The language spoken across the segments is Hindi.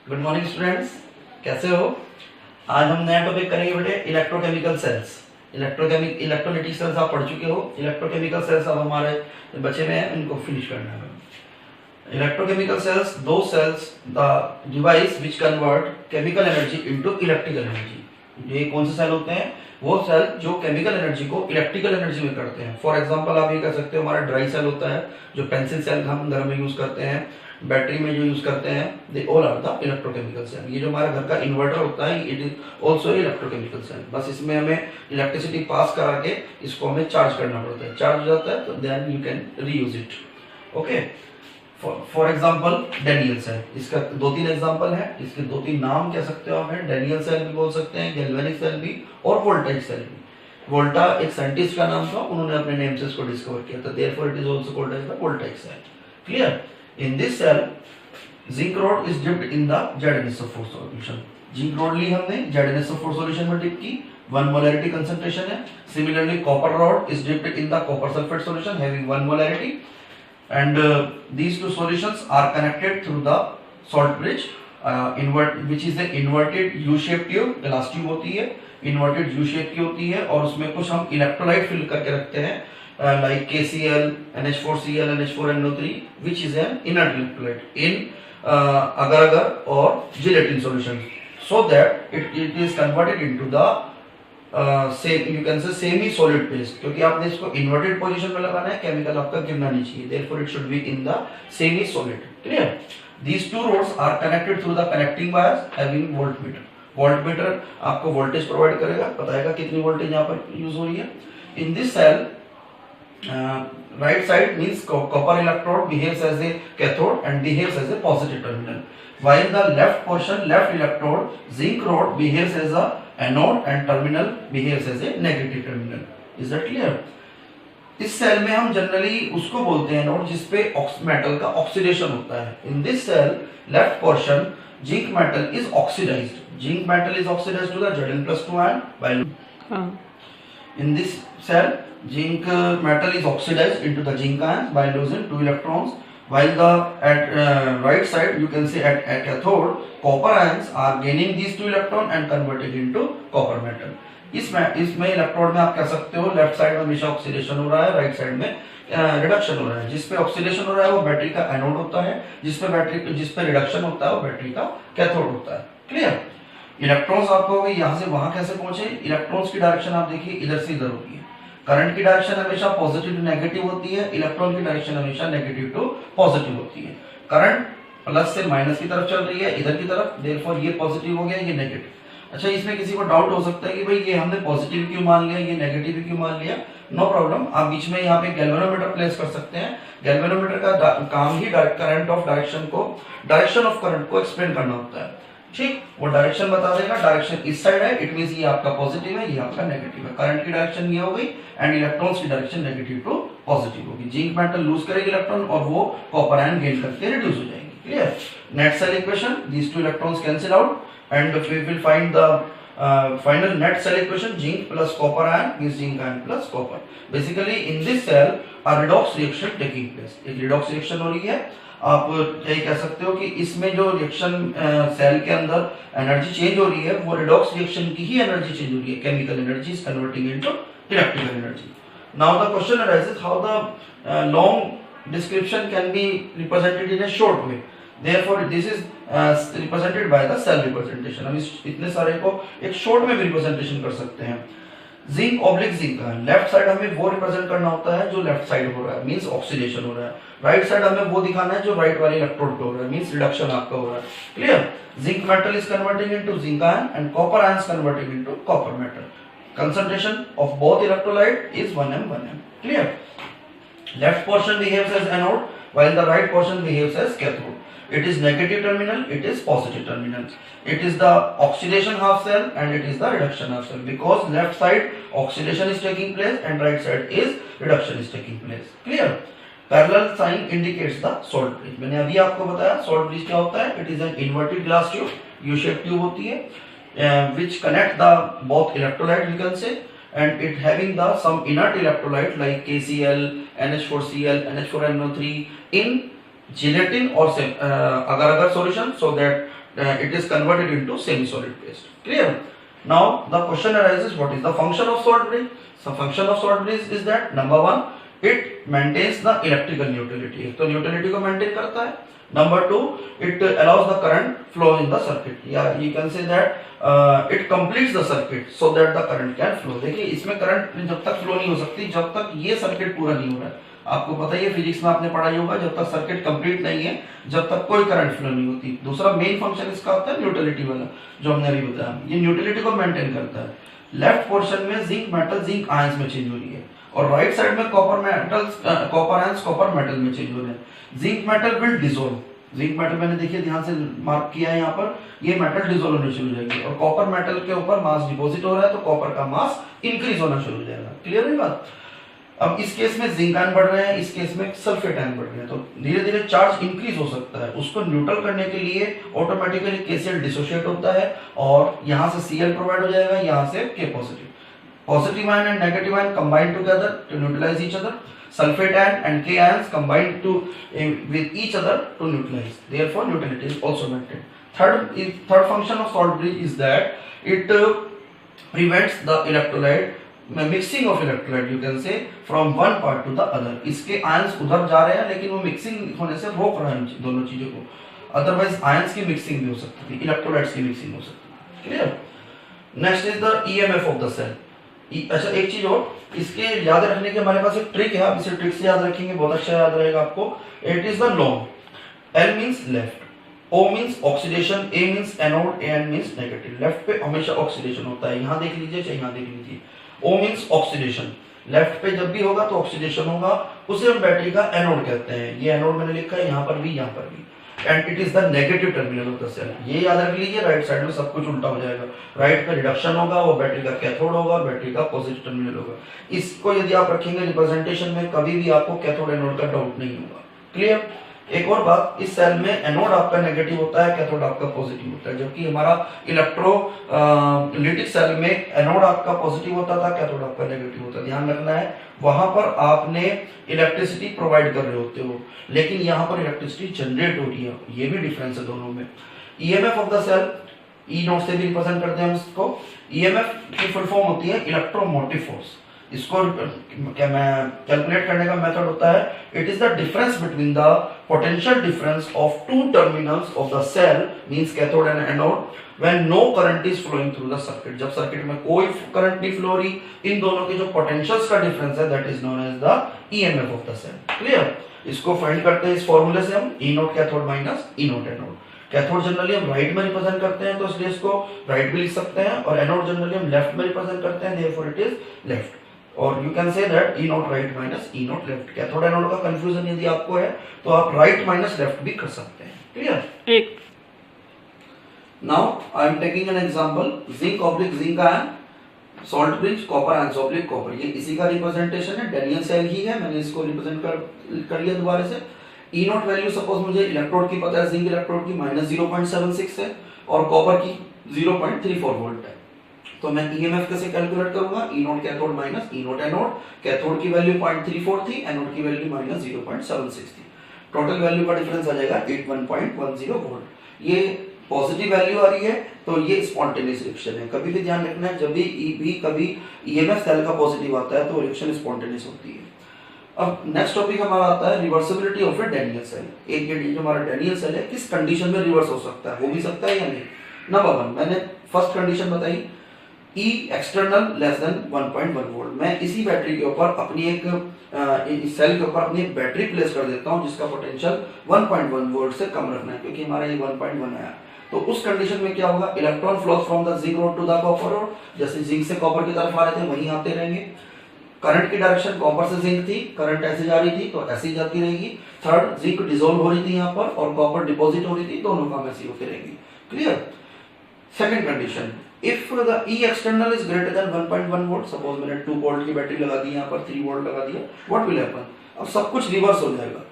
गुड मॉर्निंग स्टूडेंट्स, कैसे हो। आज हम नया टॉपिक करेंगे बेटे, इलेक्ट्रोकेमिकल सेल्स। इलेक्ट्रोलाइटिक सेल्स आप पढ़ चुके हो। इलेक्ट्रोकेमिकल सेल्स अब हमारे बचे में हैं, इनको फिनिश करना है। इलेक्ट्रोकेमिकल सेल्स, दो cells the device which convert chemical energy into electrical energy. ये कौन से सेल होते हैं? वो सेल जो केमिकल एनर्जी को इलेक्ट्रिकल एनर्जी में करते हैं। फॉर एग्जांपल आप ये कह सकते हो, हमारा ड्राई सेल होता है जो पेंसिल सेल हम घर में यूज करते हैं, बैटरी में जो यूज करते हैं, they all are the electrochemical cell. ये जो हमारा घर का इन्वर्टर होता है, it is also electrochemical cell. बस इसमें हमें इलेक्ट्रिसिटी पास करा के इसको हमें चार्ज करना पड़ता है। चार्ज हो जाता है तो then you can reuse it. Okay, for example Daniell cell, इसका 2-3 एग्जाम्पल है। इसके 2-3 नाम कह सकते हो आप हैं। डेनियल सेल भी बोल सकते हैं, गैल्वेनिक सेल भी, और वोल्टाइक सेल भी। वोल्टा एक साइंटिस्ट का नाम था, उन्होंने अपने नेम से इसको डिस्कवर किया था, therefore it is also called as the voltaic cell. Clear? In this cell, zinc rod is dipped in the ZnSO4 solution. Zinc rod ली हमने, ZnSO4 solution में dip की, 1 molarity concentration है। Similarly, copper rod is dipped in the copper sulfate solution having 1 molarity, and these two solutions are connected through the salt bridge, which is an inverted U-shaped tube, glass tube होती है, inverted U-shape की होती है, और उसमें कुछ हम electrolyte fill करके रखते हैं, like KCl, NH4Cl, NH4NO3, which is an inert electrolyte in agar-agar or gelatin solution, so that it is converted into the same, you can say semi-solid paste, क्योंकि आपने इसको inverted position में लगाना है, केमिकल आपका गिरना नहीं चाहिए, therefore it should be in the semi-solid. Clear? These two rods are connected through the connecting wires having voltmeter. Voltmeter आपको voltage provide करेगा, बताएगा कितनी वोल्टेज यहाँ पर यूज हो रही है। In this cell, right side means copper electrode behaves as a cathode and behaves as a positive terminal, while the left portion, left electrode, zinc rod, behaves as a anode and terminal behaves as a negative terminal. Is that clear? इस सेल में हम जनरली उसको बोलते हैं एनोड, जिसपे मेटल का ऑक्सीडेशन होता है। In this cell, left portion, zinc metal is oxidised. Zinc metal is oxidised to the Zn+2 ion by in this cell, zinc metal is oxidized into the zinc ions by losing 2 electrons, while the at right side, you can say at cathode, copper ions are gaining these 2 electrons and converted into copper metal. इसमें इलेक्ट्रोड में आप कह सकते हो लेफ्ट साइड में हमेशा ऑक्सीडेशन हो रहा है, राइट साइड में रिडक्शन हो रहा है। जिसपे ऑक्सीडेशन हो रहा है वो बैटरी का एनोड होता है, जिसपे रिडक्शन होता है वो बैटरी का कैथोड होता है। क्लियर? इलेक्ट्रॉन्स आपको यहाँ से वहां कैसे पहुंचे? इलेक्ट्रॉन्स की डायरेक्शन आप देखिए इधर से इधर होती है। करंट की डायरेक्शन हमेशा पॉजिटिव टू नेगेटिव होती है, इलेक्ट्रॉन की डायरेक्शन हमेशा नेगेटिव टू पॉजिटिव होती है। करंट प्लस से माइनस की तरफ चल रही है, इधर की तरफ, देयरफॉर ये पॉजिटिव हो गया, ये नेगेटिव। अच्छा, इसमें किसी को डाउट हो सकता है कि भाई ये हमने पॉजिटिव क्यों मान लिया, ये नेगेटिव क्यों मान लिया। नो प्रॉब्लम, आप बीच में यहाँ पे गैल्वेनोमीटर प्लेस कर सकते हैं। गैल्वेनोमीटर का काम ही current of direction of current को एक्सप्लेन करना होता है। ठीक, वो डायरेक्शन बता देगा, डायरेक्शन इस साइड है, इट मींस ये आपका पॉजिटिव है, ये आपका नेगेटिव है। करंट की डायरेक्शन ये हो गई एंड इलेक्ट्रॉन्स की डायरेक्शन नेगेटिव टू पॉजिटिव होगी। जिंक मेटल लूज करेगी इलेक्ट्रॉन और वो कॉपर आयन गेन करके रिड्यूस हो जाएंगे। Clear? Net cell equation, these two electrons cancel out and we will find the final net cell equation, zinc plus copper ion means zinc ion plus copper. Basically in this cell a redox reaction taking place, एक redox reaction हो रही है। आप ये कह सकते हो कि इसमें जो रिएक्शन सेल के अंदर एनर्जी चेंज हो रही है वो रिडॉक्स रिएक्शन की ही एनर्जी चेंज हो रही है। Chemical energy is converting into electrical energy. Now the question arises how the long description can be represented in a short way. Therefore, this is represented by the cell representation. हम इतने सारे को एक शॉर्ट में भी रिप्रेजेंटेशन कर सकते हैं। जिंक ऑब्लिक जिंक का लेफ्ट साइड हमें वो रिप्रेजेंट करना होता है जो लेफ्ट साइड हो रहा है, मींस ऑक्सीडेशन हो रहा है। राइट साइड हमें वो दिखाना है जो राइट वाले इलेक्ट्रोड पे हो रहा है, मींस रिडक्शन आपका हो रहा है। Clear? Zinc metal is converting into zinc ion and copper ion is converting into copper metal. Concentration of both electrolyte is 1m1m. Clear? Left portion behaves as anode while the right portion behaves as cathode. It is negative terminal, it is positive terminal. It is the oxidation half cell and it is the reduction half cell, because left side oxidation is taking place and right side is reduction is taking place. Clear? Parallel sign indicates the salt bridge. मैंने अभी आपको बताया salt bridge क्या होता है। It is an inverted glass tube, U-shaped tube होती है, which connect the both electrolyte, you can say, and it having the some inert electrolyte like KCl, NH4Cl, NH4NO3 in gelatin or agar-agar solution, so that it is converted into semi-solid paste. Clear? Now the question arises, what is the function of salt bridge? So function of salt bridge is that number one, it maintains the electrical neutrality. एक तो neutrality को maintain करता है. Number two, it allows the current flow in the circuit. Yeah, you can say that it completes the circuit so that the current can flow. देखिए इसमें करंट जब तक फ्लो नहीं हो सकती जब तक ये सर्किट पूरा नहीं हो रहा है. आपको पता ही है फिजिक्स में आपने पढ़ाई होगा, जब तक सर्किट कंप्लीट नहीं है जब तक कोई करंट फ्लो नहीं होती. दूसरा मेन फंक्शन इसका होता है न्यूट्रलिटी वाला, जो हमने अभी बताया. ये न्यूट्रलिटी को मेंटेन करता है. लेफ्ट पोर्शन में जिंक मेटल जिंक आयंस में चेंज हो रही है और राइट साइड में copper metals copper ions copper metal में चेंज हो रहे हैं. Zinc metal will dissolve. Zinc metal मैंने देखिए ध्यान से मार्क किया है यहाँ पर, ये मेटल डिसॉल्व होने शुरू हो जाएगी और कॉपर मेटल के ऊपर मास डिपॉजिट हो रहा है तो कॉपर का मास इंक्रीज होना शुरू हो जाएगा. क्लियर है बात? अब इस केस में जिंक आयन बढ़ रहे हैं, इस केस में सल्फेट आयन बढ़ रहे हैं, तो धीरे धीरे चार्ज इंक्रीज हो सकता है. उसको न्यूट्रल करने के लिए ऑटोमेटिकली KCl डिसोशिएट होता है और यहाँ से Cl प्रोवाइड हो जाएगा, यहाँ से K positive. Positive ion and negative ion combine together to neutralize each other. Sulfate ion and K ions combine with each other to neutralize. Therefore, neutrality is also maintained. Third function of salt bridge is that it prevents the electrolyte mixing of electrolyte. You can say from one part to the other. इसके ions उधर जा रहे हैं लेकिन वो mixing होने से रोक रहा है दोनों चीजों को. Otherwise, ions की mixing भी हो सकती थी, electrolytes की mixing हो सकती थी. Clear? Next is the EMF of the cell. अच्छा एक चीज और, इसके याद रखने के हमारे पास एक ट्रिक है, आप इसे ट्रिक से याद रखेंगे बहुत अच्छा याद रहेगा आपको. It is the long. L means left, O means oxidation, A means anode, N means negative. Left पे हमेशा ऑक्सीडेशन होता है, यहाँ देख लीजिए चाहे यहाँ देख लीजिए. O मींस ऑक्सीडेशन, लेफ्ट पे जब भी होगा तो ऑक्सीडेशन होगा, उसे हम बैटरी का एनोड कहते हैं. ये एनोड मैंने लिखा है यहाँ पर भी, यहाँ पर भी. And it is the negative terminal of the cell. ये याद रख लीजिए, राइट साइड में सब कुछ उल्टा हो जाएगा. राइट पे रिडक्शन होगा, वो बैटरी का कैथोड होगा और बैटरी का पॉजिटिव टर्मिनल होगा. इसको यदि आप रखेंगे रिप्रेजेंटेशन में, कभी भी आपको कैथोड एनोड का डाउट नहीं होगा. क्लियर? एक और बात, इस सेल में एनोड आपका नेगेटिव होता है, कैथोड आपका पॉजिटिव होता है, जबकि हमारा इलेक्ट्रोलिटिक सेल में एनोड आपका पॉजिटिव होता था, कैथोड आपका नेगेटिव होता है. ध्यान रखना है, वहां पर आपने इलेक्ट्रिसिटी प्रोवाइड कर रहे होते हो लेकिन यहाँ पर इलेक्ट्रिसिटी जनरेट हो रही है. ये भी डिफरेंस है दोनों में. EMF of the cell, E naught से भी रिप्रेजेंट करते हैं हम इसको. ईएमएफ की फुल फॉर्म होती है इलेक्ट्रोमोटिव फोर्स. इसको कैलकुलेट करने का मेथड होता है, it is the difference between the potential difference of two terminals of the cell means cathode and anode when no current is flowing through the circuit. जब सर्किट में कोई करंट नहीं फ्लो रही, इन दोनों के जो पोटेंशियल्स का डिफरेंस है that is known as the EMF of the cell. Clear? इसको फाइंड करते हैं इस फॉर्मूले से हम, E naught cathode minus E naught anode. Cathode generally हम राइट में रिप्रेजेंट करते हैं तो इसलिए इसको राइट भी लिख सकते हैं, और एनोड जनरली हम लेफ्ट में रिप्रेजेंट करते हैं, देयरफॉर इट इज लेफ्ट. और you can say that E note right minus E note left. Cathode anode का कंफ्यूजन यदि आपको है तो आप राइट माइनस लेफ्ट भी कर सकते हैं. क्लियर? एक now I am taking an example, zinc oblique zinc ion, salt bridge, copper ion oblique copper. ये इसी का रिप्रेजेंटेशन है, डेनियल सेल ही है, मैंने इसको रिप्रेजेंट कर लिया दोबारा से. ई नोट वैल्यू सपोज मुझे इलेक्ट्रोड की पता है, जिंक इलेक्ट्रोड की माइनस 0.76 है और कॉपर की 0.34 वोल्ट है. तो मैं ईएमएफ कैसे कैलकुलेट करूंगा, ई naught cathode minus E naught anode. Cathode की वैल्यू 0.34 थी, एनोड की वैल्यू माइनस 0.76 थी. टोटल वैल्यू का डिफरेंस आ जाएगा 81.10 वोल्ट. ये पॉजिटिव वैल्यू आ रही है तो ये स्पॉन्टेनियस रिएक्शन है. कभी भी ध्यान रखना है, जब भी कभी ईएमएफ सेल का पॉजिटिव आता है तो रिएक्शन स्पॉन्टेनियस होती है. अब नेक्स्ट टॉपिक हमारा आता है reversibility of a Daniell cell. एक ये जो हमारा डेनियल सेल है किस कंडीशन में रिवर्स हो सकता है, हो भी सकता है या नहीं. नंबर 1 मैंने फर्स्ट कंडीशन बताई, E external less than 1.1 volt. मैं इसी बैटरी के ऊपर अपनी एक इस सेल के ऊपर अपनी एक बैटरी प्लेस कर देता हूं जिसका पोटेंशियल 1.1 वोल्ट से कम रखना है, क्योंकि हमारा ये 1.1 आया. तो उस कंडीशन में क्या होगा, electron flows from the zinc rod to the copper rod. जैसे जिंक से कॉपर की तरफ आ रहे थे वहीं आते रहेंगे. करंट की डायरेक्शन कॉपर से जिंक थी, करंट ऐसे जा रही थी तो ऐसे ही जाती रहेगी. थर्ड, जिंक डिसॉल्व हो रही थी यहाँ पर और कॉपर डिपॉजिट हो रही थी, दोनों काम ऐसे होते रहेंगे. Clear? Second condition, if the E external is greater than 1.1 volt, suppose मैंने 2 वोल्ट की बैटरी लगा दी यहाँ पर, 3 वोल्ट लगा दिया, what will happen? अब सब कुछ रिवर्स हो जाएगा.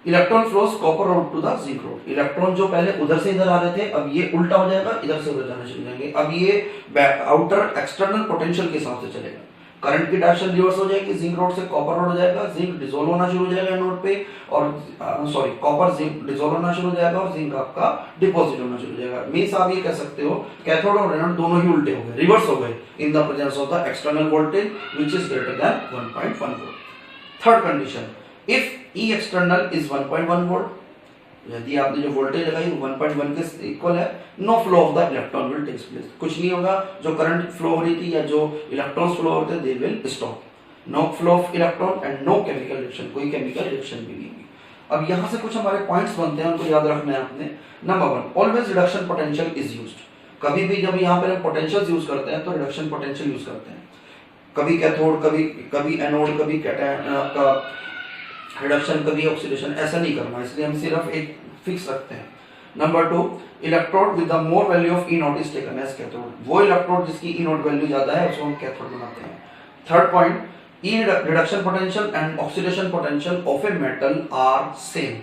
Electron flows copper rod to the zinc rod. Electron जो पहले उधर से इधर आ रहे थे अब ये उल्टा हो जाएगा, इधर से उधर जाना शुरू हो जाएंगे. अब ये आउटर एक्सटर्नल पोटेंशियल के हिसाब से चलेगा. करंट की डायरेक्शन रिवर्स हो जाएगी, जिंक रोड से कॉपर रोड हो जाएगा, जिंक डिसोल्व होना शुरू हो जाएगा एनोड पे, और सॉरी कॉपर जिंक डिसोल्व होना शुरू हो जाएगा और जिंक आपका डिपॉजिट होना शुरू हो जाएगा। मींस आप ये कह सकते हो कैथोड और एनोड दोनों ही उल्टे हो गए, रिवर्स हो गए in the presence of the external voltage which is greater than 1.1 volt. Third condition, if E external is 1.1 volt, यदि आपने जो वोल्टेज लगाई 1.1 के इक्वल है, no flow of the electron will takes place, कुछ नहीं होगा, जो करंट फ्लो हो रही थी या जो इलेक्ट्रॉन्स फ्लो होते हैं they will stop, no flow of electron and no chemical reaction, कोई केमिकल रिएक्शन भी नहीं होगी। अब यहां से कुछ हमारे पॉइंट्स बनते हैं, उनको याद रखना है आपने। Number 1, always reduction potential is used, कभी भी जब यहाँ पर पोटेंशियल यूज करते हैं तो रिडक्शन पोटेंशियल यूज करते हैं, कभी कैथोड कभी एनोड कभी आपका रिडक्शन कभी ऑक्सीडेशन, ऐसा नहीं करना, इसलिए हम सिर्फ एक फिक्स रखते हैं। Number 2, electrode with the more value of E naught is taken as cathode, वो इलेक्ट्रोड जिसकी ई नॉट वैल्यू ज्यादा है उसको हम कैथोड बनाते हैं। Third point, E reduction potential and oxidation potential of a metal are same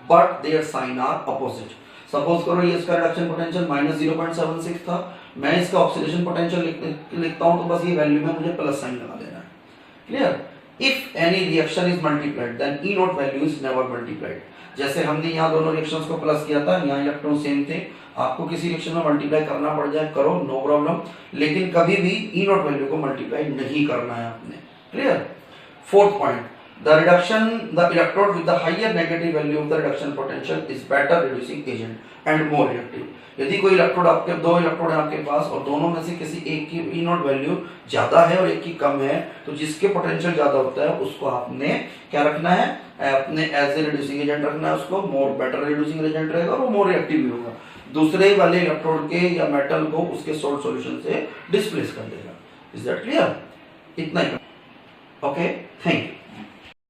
but their sign are opposite. Suppose करो ये इसका रिडक्शन पोटेंशियल -0.76 था, मैं इसका ऑक्सीडेशन पोटेंशियल लिखता हूं तो बस ये वैल्यू में मुझे प्लस साइन लगा देना है। Clear? If any reaction is multiplied, then E naught value is never multiplied. जैसे हमने यहाँ दोनों रिएक्शंस को प्लस किया था, यहाँ इलेक्ट्रॉन सेम थे, आपको किसी रिएक्शन में मल्टीप्लाई करना पड़ जाए करो, नो प्रॉब्लम, लेकिन कभी भी E naught वैल्यू को मल्टीप्लाई नहीं करना है आपने। Clear? Fourth point, the electrode with the higher negative value of the reduction potential is better reducing agent and more reactive. यदि कोई इलेक्ट्रोड आपके दो इलेक्ट्रोड है आपके पास और दोनों में से किसी एक की ई नॉट वैल्यू ज्यादा है और एक की कम है, तो जिसके पोटेंशियल ज्यादा होता है उसको आपने क्या रखना है, अपने एज ए रिड्यूसिंग एजेंट रखना है, उसको मोर बेटर रिड्यूसिंग एजेंट रहेगा और वो मोर रिएक्टिव भी होगा, दूसरे वाले इलेक्ट्रोड के या मेटल को उसके सोल्ट सॉल्यूशन से डिस्प्लेस कर देगा। Is that clear? इतना ही। Okay, thank you.